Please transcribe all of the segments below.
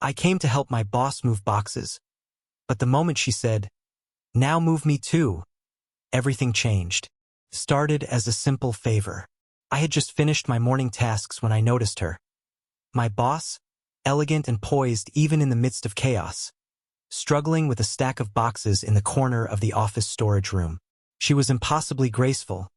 I came to help my boss move boxes, but the moment she said, "Now move me too," everything changed. Started as a simple favor. I had just finished my morning tasks when I noticed her. My boss, elegant and poised even in the midst of chaos, struggling with a stack of boxes in the corner of the office storage room. She was impossibly graceful,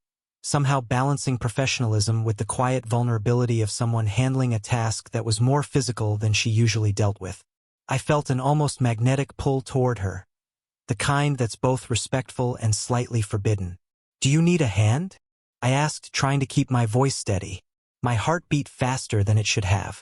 somehow balancing professionalism with the quiet vulnerability of someone handling a task that was more physical than she usually dealt with. I felt an almost magnetic pull toward her, the kind that's both respectful and slightly forbidden. "Do you need a hand?" I asked, trying to keep my voice steady. My heart beat faster than it should have,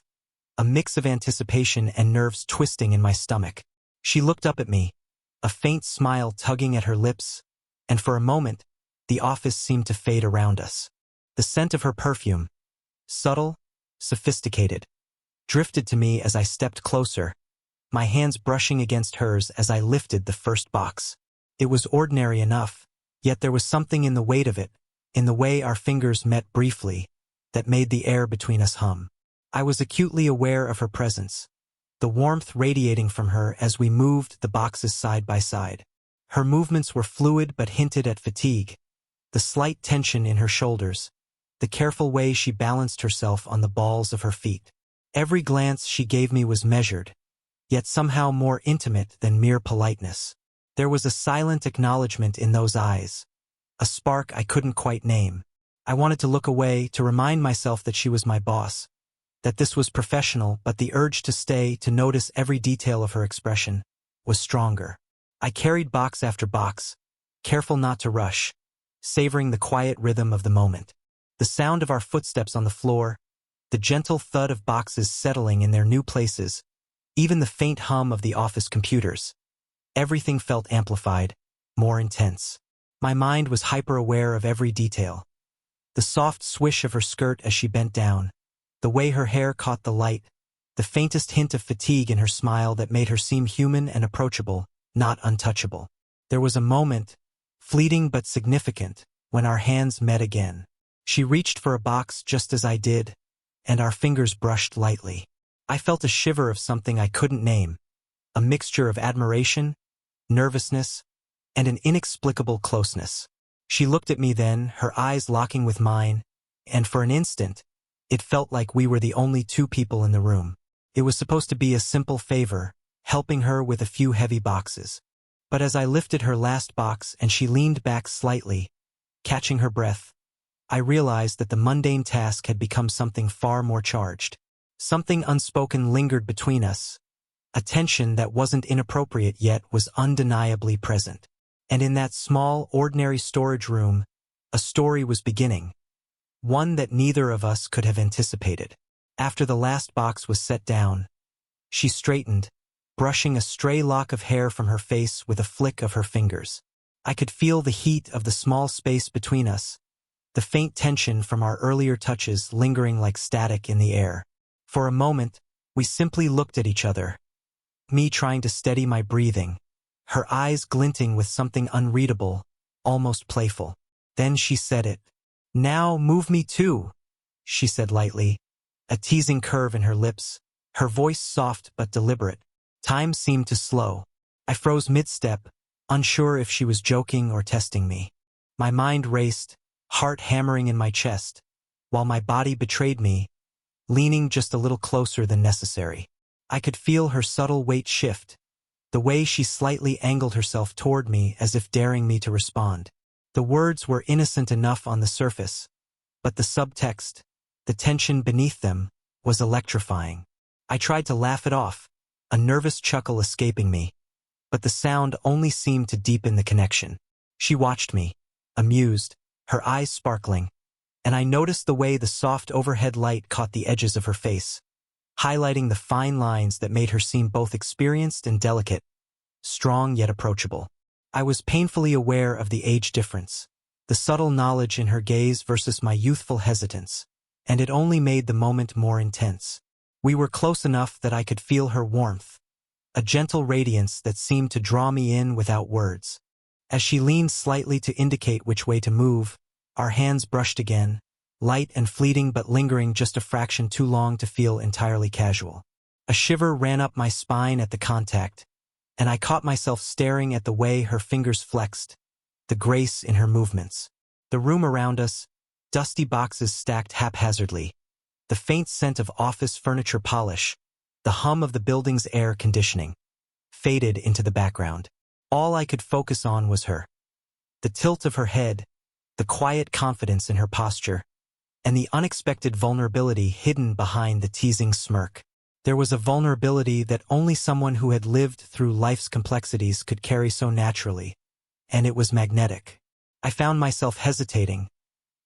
a mix of anticipation and nerves twisting in my stomach. She looked up at me, a faint smile tugging at her lips, and for a moment, the office seemed to fade around us. The scent of her perfume, subtle, sophisticated, drifted to me as I stepped closer, my hands brushing against hers as I lifted the first box. It was ordinary enough, yet there was something in the weight of it, in the way our fingers met briefly, that made the air between us hum. I was acutely aware of her presence, the warmth radiating from her as we moved the boxes side by side. Her movements were fluid but hinted at fatigue, the slight tension in her shoulders, the careful way she balanced herself on the balls of her feet. Every glance she gave me was measured, yet somehow more intimate than mere politeness. There was a silent acknowledgement in those eyes, a spark I couldn't quite name. I wanted to look away, to remind myself that she was my boss, that this was professional, but the urge to stay, to notice every detail of her expression, was stronger. I carried box after box, careful not to rush, savoring the quiet rhythm of the moment. The sound of our footsteps on the floor, the gentle thud of boxes settling in their new places, even the faint hum of the office computers. Everything felt amplified, more intense. My mind was hyper-aware of every detail. The soft swish of her skirt as she bent down, the way her hair caught the light, the faintest hint of fatigue in her smile that made her seem human and approachable, not untouchable. There was a moment, fleeting but significant, when our hands met again. She reached for a box just as I did, and our fingers brushed lightly. I felt a shiver of something I couldn't name, a mixture of admiration, nervousness, and an inexplicable closeness. She looked at me then, her eyes locking with mine, and for an instant, it felt like we were the only two people in the room. It was supposed to be a simple favor, helping her with a few heavy boxes. But as I lifted her last box and she leaned back slightly, catching her breath, I realized that the mundane task had become something far more charged. Something unspoken lingered between us, a tension that wasn't inappropriate yet was undeniably present. And in that small, ordinary storage room, a story was beginning, one that neither of us could have anticipated. After the last box was set down, she straightened, brushing a stray lock of hair from her face with a flick of her fingers. I could feel the heat of the small space between us, the faint tension from our earlier touches lingering like static in the air. For a moment, we simply looked at each other, me trying to steady my breathing, her eyes glinting with something unreadable, almost playful. Then she said it. "Now move me too," she said lightly, a teasing curve in her lips, her voice soft but deliberate. Time seemed to slow. I froze mid-step, unsure if she was joking or testing me. My mind raced, heart hammering in my chest, while my body betrayed me, leaning just a little closer than necessary. I could feel her subtle weight shift, the way she slightly angled herself toward me as if daring me to respond. The words were innocent enough on the surface, but the subtext, the tension beneath them, was electrifying. I tried to laugh it off, a nervous chuckle escaping me, but the sound only seemed to deepen the connection. She watched me, amused, her eyes sparkling, and I noticed the way the soft overhead light caught the edges of her face, highlighting the fine lines that made her seem both experienced and delicate, strong yet approachable. I was painfully aware of the age difference, the subtle knowledge in her gaze versus my youthful hesitance, and it only made the moment more intense. We were close enough that I could feel her warmth, a gentle radiance that seemed to draw me in without words. As she leaned slightly to indicate which way to move, our hands brushed again, light and fleeting but lingering just a fraction too long to feel entirely casual. A shiver ran up my spine at the contact, and I caught myself staring at the way her fingers flexed, the grace in her movements. The room around us, dusty boxes stacked haphazardly, the faint scent of office furniture polish, the hum of the building's air conditioning, faded into the background. All I could focus on was her. The tilt of her head, the quiet confidence in her posture, and the unexpected vulnerability hidden behind the teasing smirk. There was a vulnerability that only someone who had lived through life's complexities could carry so naturally, and it was magnetic. I found myself hesitating,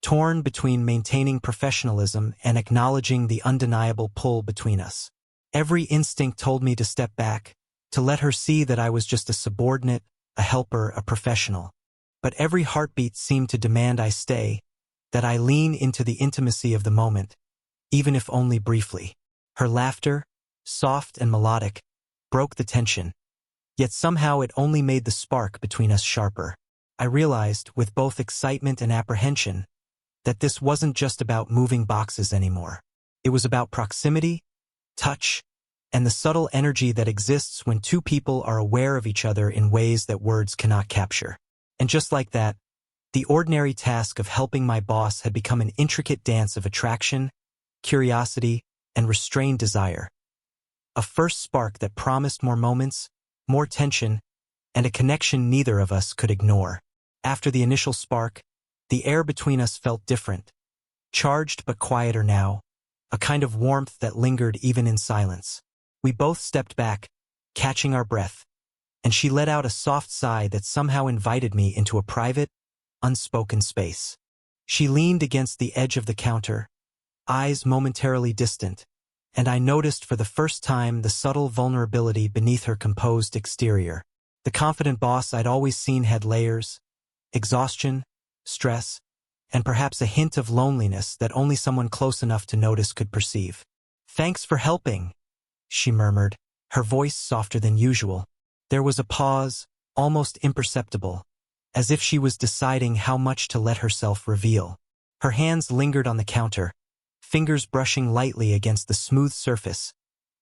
torn between maintaining professionalism and acknowledging the undeniable pull between us. Every instinct told me to step back, to let her see that I was just a subordinate, a helper, a professional. But every heartbeat seemed to demand I stay, that I lean into the intimacy of the moment, even if only briefly. Her laughter, soft and melodic, broke the tension, yet somehow it only made the spark between us sharper. I realized, with both excitement and apprehension, that this wasn't just about moving boxes anymore. It was about proximity, touch, and the subtle energy that exists when two people are aware of each other in ways that words cannot capture. And just like that, the ordinary task of helping my boss had become an intricate dance of attraction, curiosity, and restrained desire. A first spark that promised more moments, more tension, and a connection neither of us could ignore. After the initial spark, the air between us felt different, charged but quieter now, a kind of warmth that lingered even in silence. We both stepped back, catching our breath, and she let out a soft sigh that somehow invited me into a private, unspoken space. She leaned against the edge of the counter, eyes momentarily distant, and I noticed for the first time the subtle vulnerability beneath her composed exterior. The confident boss I'd always seen had layers, exhaustion, stress, and perhaps a hint of loneliness that only someone close enough to notice could perceive. "Thanks for helping," she murmured, her voice softer than usual. There was a pause, almost imperceptible, as if she was deciding how much to let herself reveal. Her hands lingered on the counter, fingers brushing lightly against the smooth surface,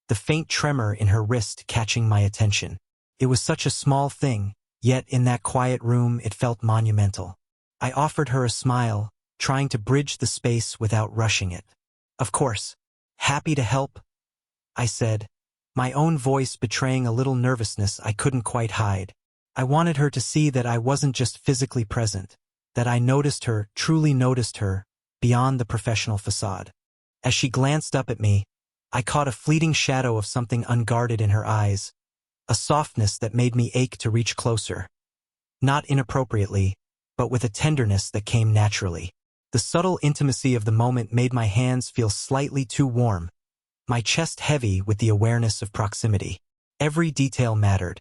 the faint tremor in her wrist catching my attention. It was such a small thing, yet in that quiet room it felt monumental. I offered her a smile, trying to bridge the space without rushing it. "Of course, happy to help," I said, my own voice betraying a little nervousness I couldn't quite hide. I wanted her to see that I wasn't just physically present, that I noticed her, truly noticed her, beyond the professional facade. As she glanced up at me, I caught a fleeting shadow of something unguarded in her eyes, a softness that made me ache to reach closer. Not inappropriately, but with a tenderness that came naturally. The subtle intimacy of the moment made my hands feel slightly too warm, my chest heavy with the awareness of proximity. Every detail mattered.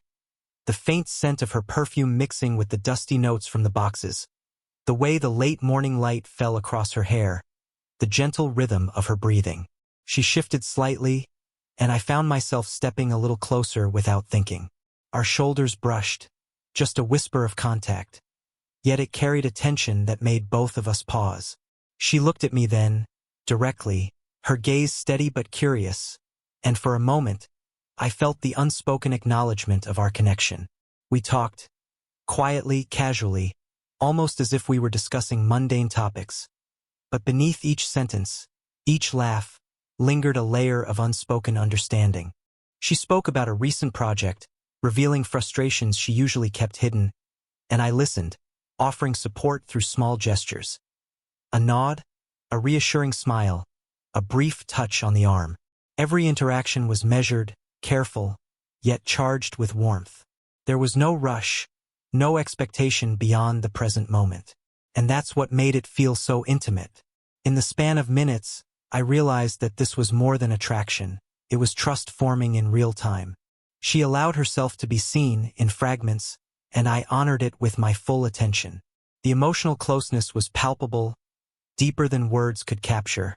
The faint scent of her perfume mixing with the dusty notes from the boxes, the way the late morning light fell across her hair, the gentle rhythm of her breathing. She shifted slightly, and I found myself stepping a little closer without thinking. Our shoulders brushed, just a whisper of contact, yet it carried a tension that made both of us pause. She looked at me then, directly, her gaze steady but curious, and for a moment, I felt the unspoken acknowledgement of our connection. We talked, quietly, casually, almost as if we were discussing mundane topics. But beneath each sentence, each laugh, lingered a layer of unspoken understanding. She spoke about a recent project, revealing frustrations she usually kept hidden, and I listened, offering support through small gestures. A nod, a reassuring smile, a brief touch on the arm. Every interaction was measured, careful, yet charged with warmth. There was no rush, no expectation beyond the present moment. And that's what made it feel so intimate. In the span of minutes, I realized that this was more than attraction. It was trust forming in real time. She allowed herself to be seen in fragments, and I honored it with my full attention. The emotional closeness was palpable, deeper than words could capture,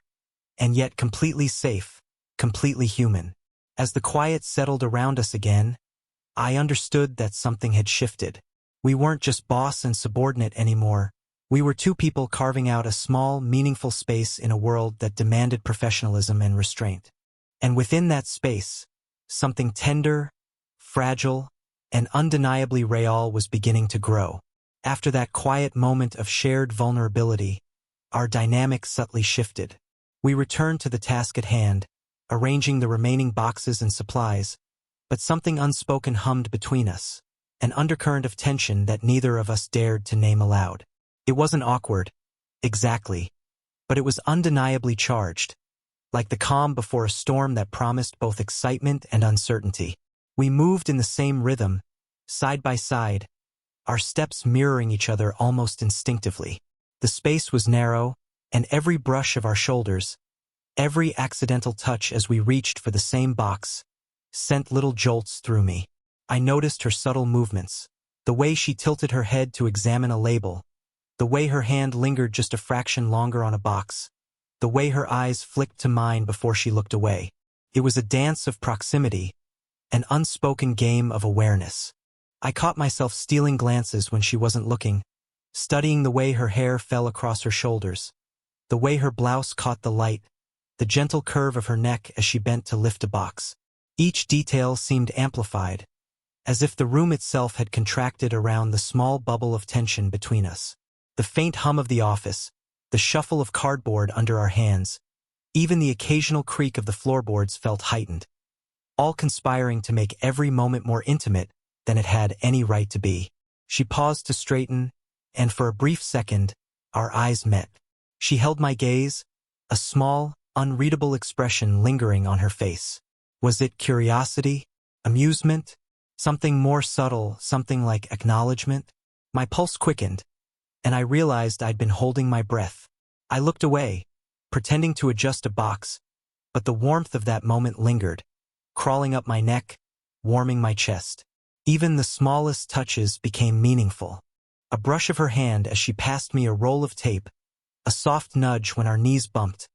and yet completely safe, completely human. As the quiet settled around us again, I understood that something had shifted. We weren't just boss and subordinate anymore. We were two people carving out a small, meaningful space in a world that demanded professionalism and restraint. And within that space, Something tender, fragile, and undeniably real was beginning to grow. After that quiet moment of shared vulnerability, our dynamic subtly shifted. We returned to the task at hand, arranging the remaining boxes and supplies, but something unspoken hummed between us, an undercurrent of tension that neither of us dared to name aloud. It wasn't awkward, exactly, but it was undeniably charged, like the calm before a storm that promised both excitement and uncertainty. We moved in the same rhythm, side by side, our steps mirroring each other almost instinctively. The space was narrow, and every brush of our shoulders, every accidental touch as we reached for the same box, sent little jolts through me. I noticed her subtle movements, the way she tilted her head to examine a label, the way her hand lingered just a fraction longer on a box, the way her eyes flicked to mine before she looked away. It was a dance of proximity, an unspoken game of awareness. I caught myself stealing glances when she wasn't looking, studying the way her hair fell across her shoulders, the way her blouse caught the light, the gentle curve of her neck as she bent to lift a box. Each detail seemed amplified, as if the room itself had contracted around the small bubble of tension between us. The faint hum of the office, the shuffle of cardboard under our hands, even the occasional creak of the floorboards felt heightened, all conspiring to make every moment more intimate than it had any right to be. She paused to straighten, and for a brief second, our eyes met. She held my gaze, a small, unreadable expression lingering on her face. Was it curiosity, amusement, something more subtle, something like acknowledgement? My pulse quickened, and I realized I'd been holding my breath. I looked away, pretending to adjust a box, but the warmth of that moment lingered, crawling up my neck, warming my chest. Even the smallest touches became meaningful. A brush of her hand as she passed me a roll of tape, a soft nudge when our knees bumped.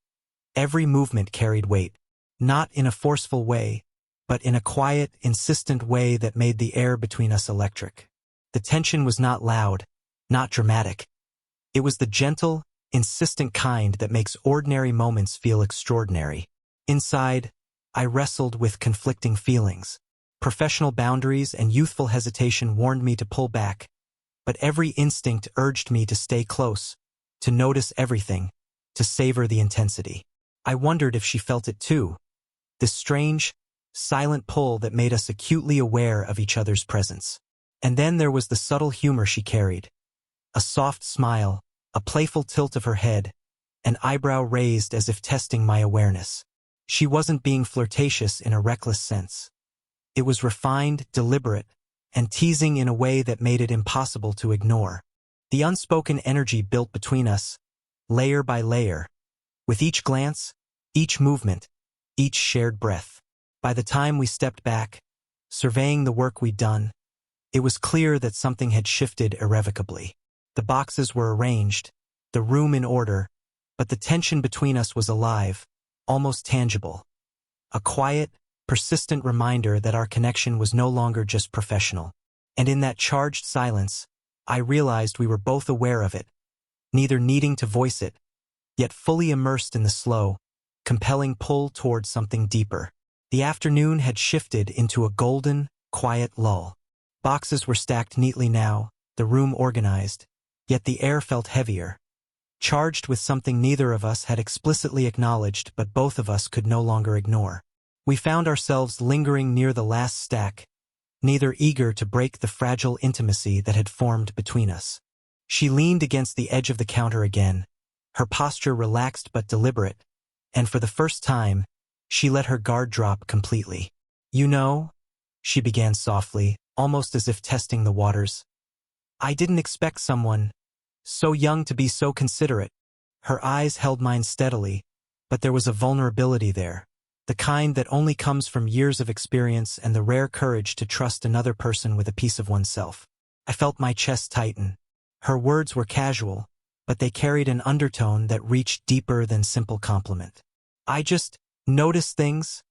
Every movement carried weight, not in a forceful way, but in a quiet, insistent way that made the air between us electric. The tension was not loud, not dramatic. It was the gentle, insistent kind that makes ordinary moments feel extraordinary. Inside, I wrestled with conflicting feelings. Professional boundaries and youthful hesitation warned me to pull back, but every instinct urged me to stay close, to notice everything, to savor the intensity. I wondered if she felt it too, this strange, silent pull that made us acutely aware of each other's presence. And then there was the subtle humor she carried. A soft smile, a playful tilt of her head, an eyebrow raised as if testing my awareness. She wasn't being flirtatious in a reckless sense. It was refined, deliberate, and teasing in a way that made it impossible to ignore. The unspoken energy built between us, layer by layer, with each glance, each movement, each shared breath. By the time we stepped back, surveying the work we'd done, it was clear that something had shifted irrevocably. The boxes were arranged, the room in order, but the tension between us was alive, almost tangible. A quiet, persistent reminder that our connection was no longer just professional. And in that charged silence, I realized we were both aware of it, neither needing to voice it, yet fully immersed in the slow, compelling pull towards something deeper. The afternoon had shifted into a golden, quiet lull. Boxes were stacked neatly now, the room organized, yet the air felt heavier, charged with something neither of us had explicitly acknowledged but both of us could no longer ignore. We found ourselves lingering near the last stack, neither eager to break the fragile intimacy that had formed between us. She leaned against the edge of the counter again, her posture relaxed but deliberate, and for the first time, she let her guard drop completely. "You know," she began softly, almost as if testing the waters, "I didn't expect someone so young to be so considerate." Her eyes held mine steadily, but there was a vulnerability there, the kind that only comes from years of experience and the rare courage to trust another person with a piece of oneself. I felt my chest tighten. Her words were casual, but they carried an undertone that reached deeper than simple compliment. "I just noticed things,"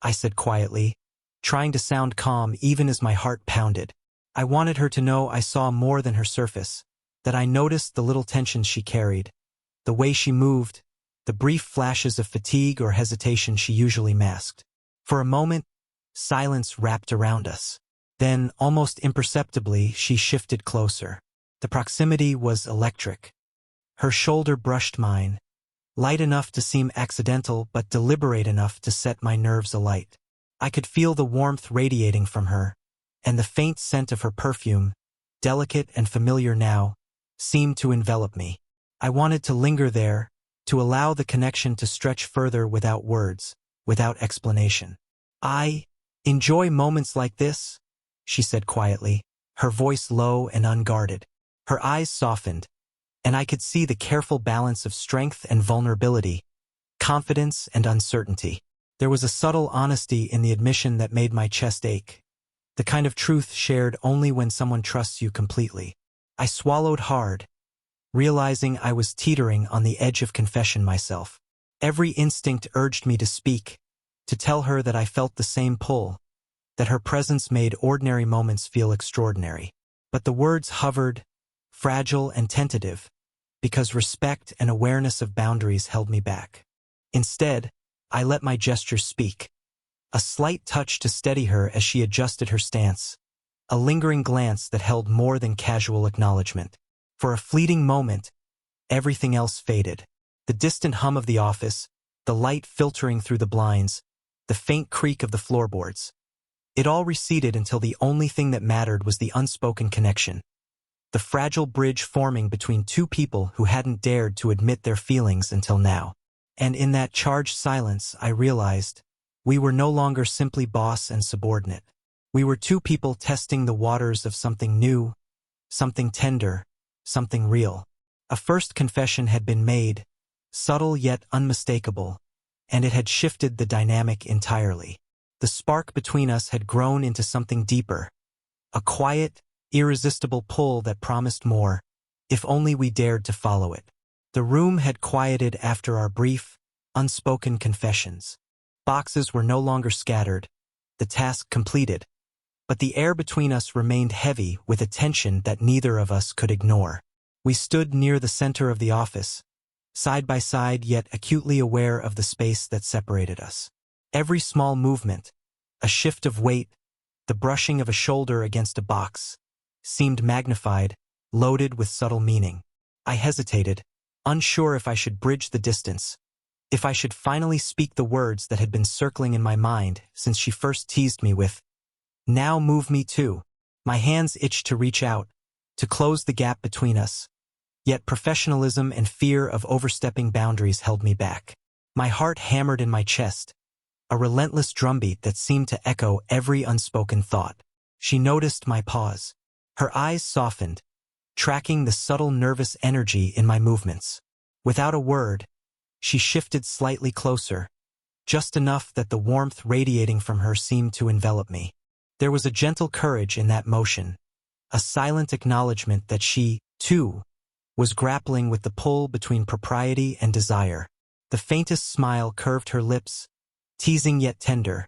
I said quietly, trying to sound calm even as my heart pounded. I wanted her to know I saw more than her surface, that I noticed the little tensions she carried, the way she moved, the brief flashes of fatigue or hesitation she usually masked. For a moment, Silence wrapped around us. Then, almost imperceptibly, she shifted closer. The proximity was electric. Her shoulder brushed mine, light enough to seem accidental but deliberate enough to set my nerves alight. I could feel the warmth radiating from her, and the faint scent of her perfume, delicate and familiar now, seemed to envelop me. I wanted to linger there, to allow the connection to stretch further without words, without explanation. "I enjoy moments like this," she said quietly, her voice low and unguarded. Her eyes softened, and I could see the careful balance of strength and vulnerability, confidence and uncertainty. There was a subtle honesty in the admission that made my chest ache, the kind of truth shared only when someone trusts you completely. I swallowed hard, realizing I was teetering on the edge of confession myself. Every instinct urged me to speak, to tell her that I felt the same pull, that her presence made ordinary moments feel extraordinary. But the words hovered, fragile and tentative, because respect and awareness of boundaries held me back. Instead, I let my gestures speak. A slight touch to steady her as she adjusted her stance, a lingering glance that held more than casual acknowledgement. For a fleeting moment, everything else faded. The distant hum of the office, the light filtering through the blinds, the faint creak of the floorboards. It all receded until the only thing that mattered was the unspoken connection, the fragile bridge forming between two people who hadn't dared to admit their feelings until now. And in that charged silence, I realized we were no longer simply boss and subordinate. We were two people testing the waters of something new, something tender, something real. A first confession had been made, subtle yet unmistakable, and it had shifted the dynamic entirely. The spark between us had grown into something deeper, a quiet, irresistible pull that promised more, if only we dared to follow it. The room had quieted after our brief, unspoken confessions. Boxes were no longer scattered, the task completed, but the air between us remained heavy with a tension that neither of us could ignore. We stood near the center of the office, side by side yet acutely aware of the space that separated us. Every small movement, a shift of weight, the brushing of a shoulder against a box, seemed magnified, loaded with subtle meaning. I hesitated, unsure if I should bridge the distance, if I should finally speak the words that had been circling in my mind since she first teased me with, "Now move me too." My hands itched to reach out, to close the gap between us, yet professionalism and fear of overstepping boundaries held me back. My heart hammered in my chest, a relentless drumbeat that seemed to echo every unspoken thought. She noticed my pause. Her eyes softened, tracking the subtle nervous energy in my movements. Without a word, she shifted slightly closer, just enough that the warmth radiating from her seemed to envelop me. There was a gentle courage in that motion, a silent acknowledgement that she, too, was grappling with the pull between propriety and desire. The faintest smile curved her lips, teasing yet tender,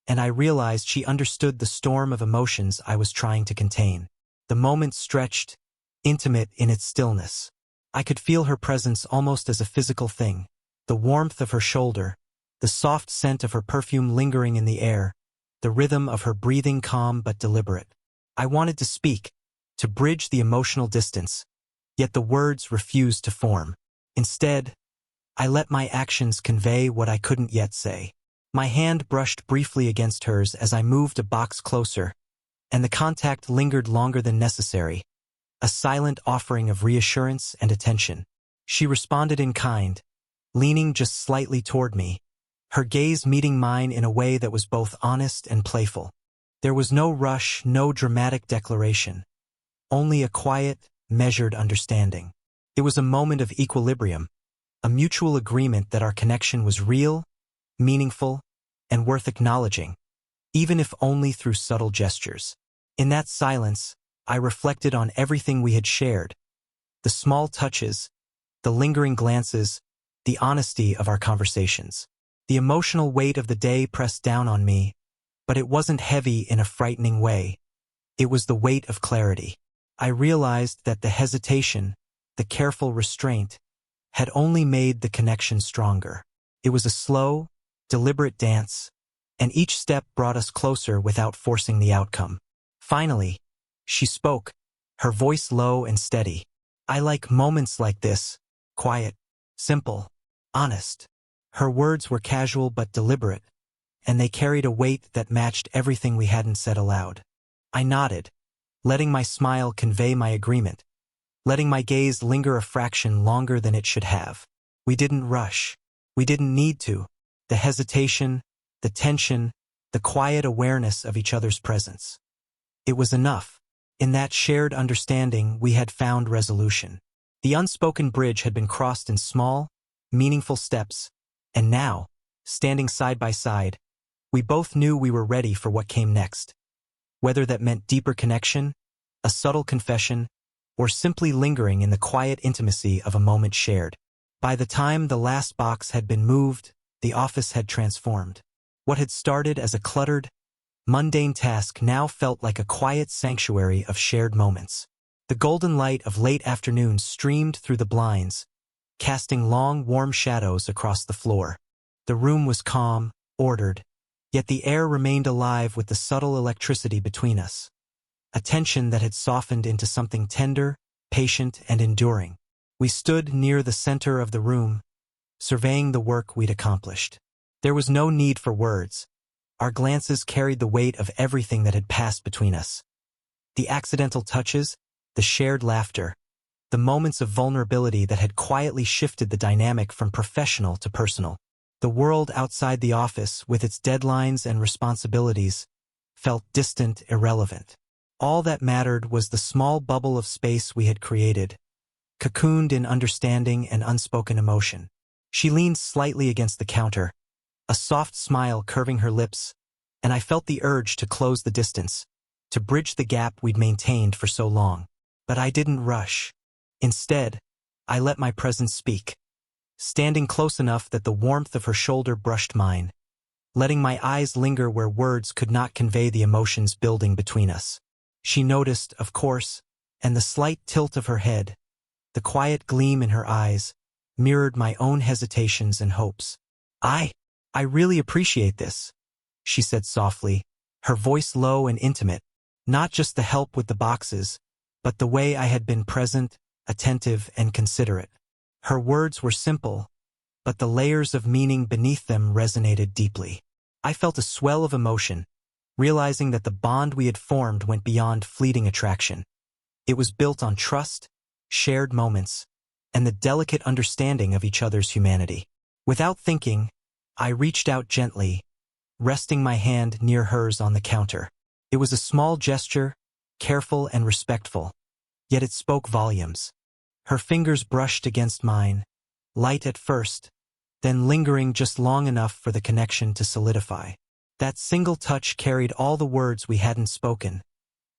and I realized she understood the storm of emotions I was trying to contain. The moment stretched, intimate in its stillness. I could feel her presence almost as a physical thing, the warmth of her shoulder, the soft scent of her perfume lingering in the air, the rhythm of her breathing calm but deliberate. I wanted to speak, to bridge the emotional distance, yet the words refused to form. Instead, I let my actions convey what I couldn't yet say. My hand brushed briefly against hers as I moved a box closer, and the contact lingered longer than necessary, a silent offering of reassurance and attention. She responded in kind, leaning just slightly toward me, her gaze meeting mine in a way that was both honest and playful. There was no rush, no dramatic declaration, only a quiet, measured understanding. It was a moment of equilibrium, a mutual agreement that our connection was real, meaningful, and worth acknowledging, even if only through subtle gestures. In that silence, I reflected on everything we had shared, the small touches, the lingering glances, the honesty of our conversations. The emotional weight of the day pressed down on me, but it wasn't heavy in a frightening way. It was the weight of clarity. I realized that the hesitation, the careful restraint, had only made the connection stronger. It was a slow, deliberate dance, and each step brought us closer without forcing the outcome. Finally, she spoke, her voice low and steady. I like moments like this, quiet, simple, honest. Her words were casual but deliberate, and they carried a weight that matched everything we hadn't said aloud. I nodded, letting my smile convey my agreement, letting my gaze linger a fraction longer than it should have. We didn't rush. We didn't need to. The hesitation, the tension, the quiet awareness of each other's presence. It was enough. In that shared understanding, we had found resolution. The unspoken bridge had been crossed in small, meaningful steps, and now, standing side by side, we both knew we were ready for what came next. Whether that meant deeper connection, a subtle confession, or simply lingering in the quiet intimacy of a moment shared. By the time the last box had been moved, the office had transformed. What had started as a cluttered, mundane task now felt like a quiet sanctuary of shared moments. The golden light of late afternoon streamed through the blinds, casting long, warm shadows across the floor. The room was calm, ordered, yet the air remained alive with the subtle electricity between us. A tension that had softened into something tender, patient, and enduring. We stood near the center of the room, surveying the work we'd accomplished. There was no need for words. Our glances carried the weight of everything that had passed between us. The accidental touches, the shared laughter, the moments of vulnerability that had quietly shifted the dynamic from professional to personal. The world outside the office, with its deadlines and responsibilities, felt distant, irrelevant. All that mattered was the small bubble of space we had created, cocooned in understanding and unspoken emotion. She leaned slightly against the counter, a soft smile curving her lips, and I felt the urge to close the distance, to bridge the gap we'd maintained for so long. But I didn't rush. Instead, I let my presence speak, standing close enough that the warmth of her shoulder brushed mine, letting my eyes linger where words could not convey the emotions building between us. She noticed, of course, and the slight tilt of her head, the quiet gleam in her eyes, mirrored my own hesitations and hopes. I really appreciate this, she said softly, her voice low and intimate, not just the help with the boxes, but the way I had been present, attentive, and considerate. Her words were simple, but the layers of meaning beneath them resonated deeply. I felt a swell of emotion, realizing that the bond we had formed went beyond fleeting attraction. It was built on trust, shared moments, and the delicate understanding of each other's humanity. Without thinking, I reached out gently, resting my hand near hers on the counter. It was a small gesture, careful and respectful, yet it spoke volumes. Her fingers brushed against mine, light at first, then lingering just long enough for the connection to solidify. That single touch carried all the words we hadn't spoken,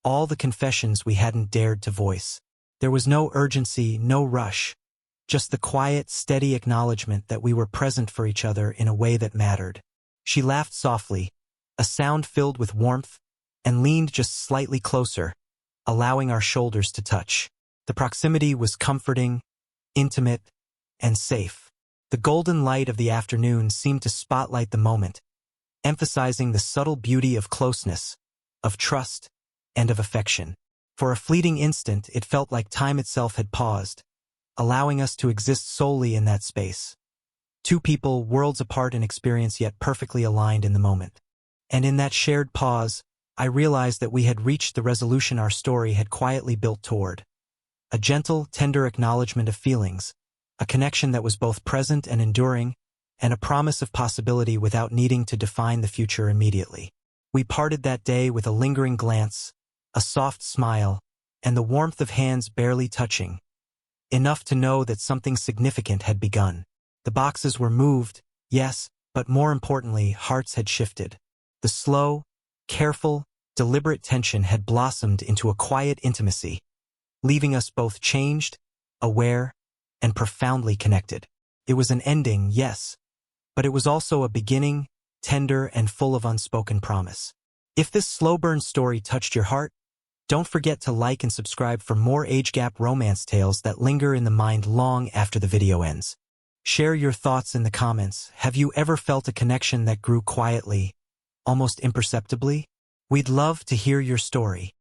all the confessions we hadn't dared to voice. There was no urgency, no rush, just the quiet, steady acknowledgement that we were present for each other in a way that mattered. She laughed softly, a sound filled with warmth, and leaned just slightly closer, allowing our shoulders to touch. The proximity was comforting, intimate, and safe. The golden light of the afternoon seemed to spotlight the moment, emphasizing the subtle beauty of closeness, of trust, and of affection. For a fleeting instant, it felt like time itself had paused, allowing us to exist solely in that space. Two people, worlds apart in experience yet perfectly aligned in the moment. And in that shared pause, I realized that we had reached the resolution our story had quietly built toward. A gentle, tender acknowledgement of feelings, a connection that was both present and enduring, and a promise of possibility without needing to define the future immediately. We parted that day with a lingering glance, a soft smile, and the warmth of hands barely touching, enough to know that something significant had begun. The boxes were moved, yes, but more importantly, hearts had shifted. The slow, careful, deliberate tension had blossomed into a quiet intimacy, leaving us both changed, aware, and profoundly connected. It was an ending, yes, but it was also a beginning, tender and full of unspoken promise. If this slow burn story touched your heart, don't forget to like and subscribe for more age gap romance tales that linger in the mind long after the video ends. Share your thoughts in the comments. Have you ever felt a connection that grew quietly, almost imperceptibly? We'd love to hear your story.